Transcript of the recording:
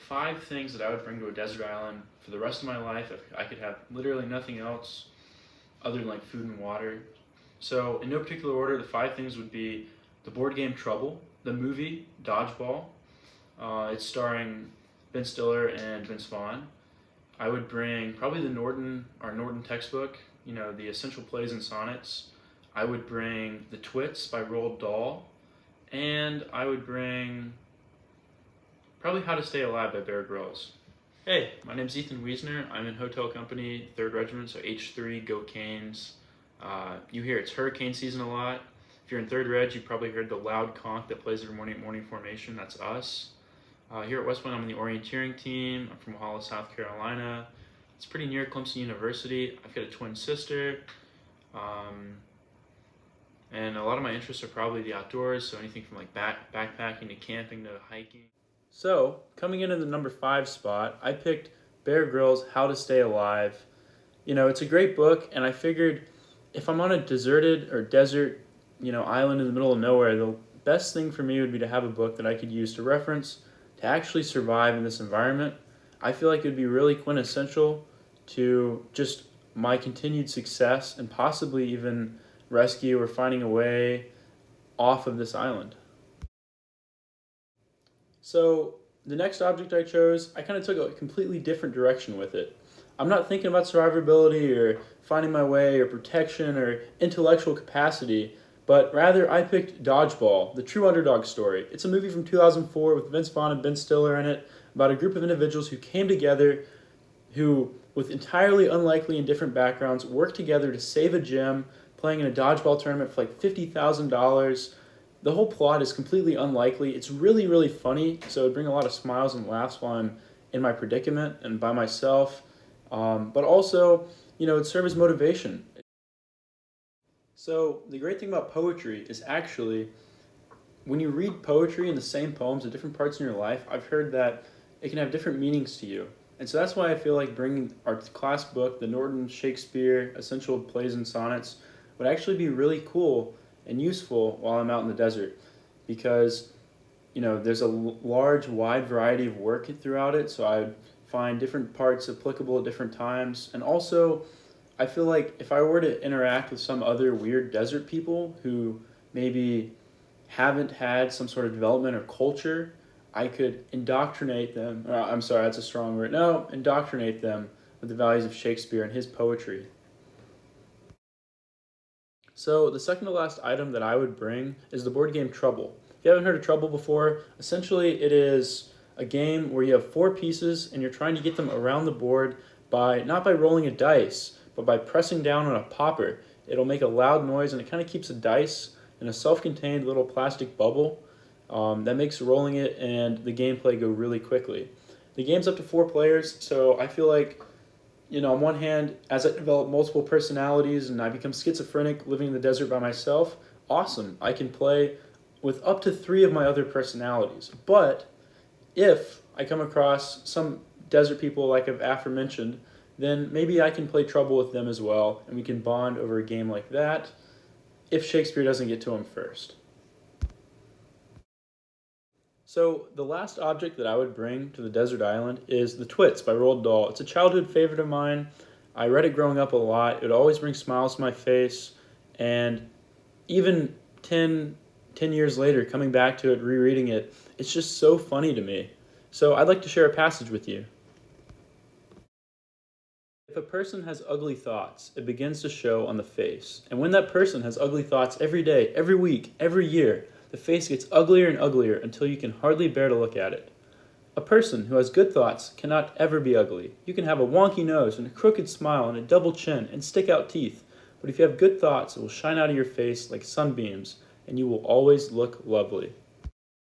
5 things that I would bring to a desert island for the rest of my life if I could have literally nothing else other than like food and water. So in no particular order, the 5 things would be the board game Trouble, the movie Dodgeball. It's starring Ben Stiller and Vince Vaughn. I would bring probably our Norton textbook, the Essential Plays and Sonnets. I would bring The Twits by Roald Dahl. And I would bring probably How to Stay Alive by Bear Grylls. Hey, my name's Ethan Wiesner. I'm in Hotel Company, 3rd Regiment, so H3, go Canes. You hear it's hurricane season a lot. If you're in 3rd Reg, you've probably heard the loud conch that plays every morning at morning formation. That's us. Here at West Point, I'm on the orienteering team. I'm from Hollis, South Carolina. It's pretty near Clemson University. I've got a twin sister. And a lot of my interests are probably the outdoors, so anything from like backpacking to camping to hiking. So, coming in at the number 5 spot, I picked Bear Grylls' How to Stay Alive. It's a great book, and I figured if I'm on a deserted or desert, island in the middle of nowhere, the best thing for me would be to have a book that I could use to reference to actually survive in this environment. I feel like it would be really quintessential to just my continued success and possibly even rescue or finding a way off of this island. So the next object I chose, I kind of took a completely different direction with it. I'm not thinking about survivability or finding my way or protection or intellectual capacity, but rather I picked Dodgeball, the true underdog story. It's a movie from 2004 with Vince Vaughn and Ben Stiller in it about a group of individuals who came together who, with entirely unlikely and different backgrounds, worked together to save a gym, playing in a dodgeball tournament for like $50,000. The whole plot is completely unlikely. It's really, really funny, so it would bring a lot of smiles and laughs while I'm in my predicament and by myself. But also, it'd serve as motivation. So the great thing about poetry is actually, when you read poetry in the same poems at different parts in your life, I've heard that it can have different meanings to you. And so that's why I feel like bringing our class book, the Norton Shakespeare Essential Plays and Sonnets, would actually be really cool and useful while I'm out in the desert, because there's a large, wide variety of work throughout it, so I would find different parts applicable at different times. And also, I feel like if I were to interact with some other weird desert people who maybe haven't had some sort of development or culture, I could indoctrinate them. I'm sorry, that's a strong word. No, indoctrinate them with the values of Shakespeare and his poetry. So the second to last item that I would bring is the board game Trouble. If you haven't heard of Trouble before, essentially it is a game where you have 4 pieces and you're trying to get them around the board not by rolling a dice, but by pressing down on a popper. It'll make a loud noise and it kind of keeps the dice in a self-contained little plastic bubble that makes rolling it and the gameplay go really quickly. The game's up to 4 players, so I feel like on one hand, as I develop multiple personalities and I become schizophrenic living in the desert by myself, awesome, I can play with up to 3 of my other personalities. But if I come across some desert people like I've aforementioned, then maybe I can play Trouble with them as well, and we can bond over a game like that if Shakespeare doesn't get to them first. So the last object that I would bring to the desert island is The Twits by Roald Dahl. It's a childhood favorite of mine. I read it growing up a lot. It would always bring smiles to my face. And even 10 years later, coming back to it, rereading it, it's just so funny to me. So I'd like to share a passage with you. If a person has ugly thoughts, it begins to show on the face. And when that person has ugly thoughts every day, every week, every year, the face gets uglier and uglier until you can hardly bear to look at it. A person who has good thoughts cannot ever be ugly. You can have a wonky nose and a crooked smile and a double chin and stick out teeth, but if you have good thoughts, it will shine out of your face like sunbeams, and you will always look lovely.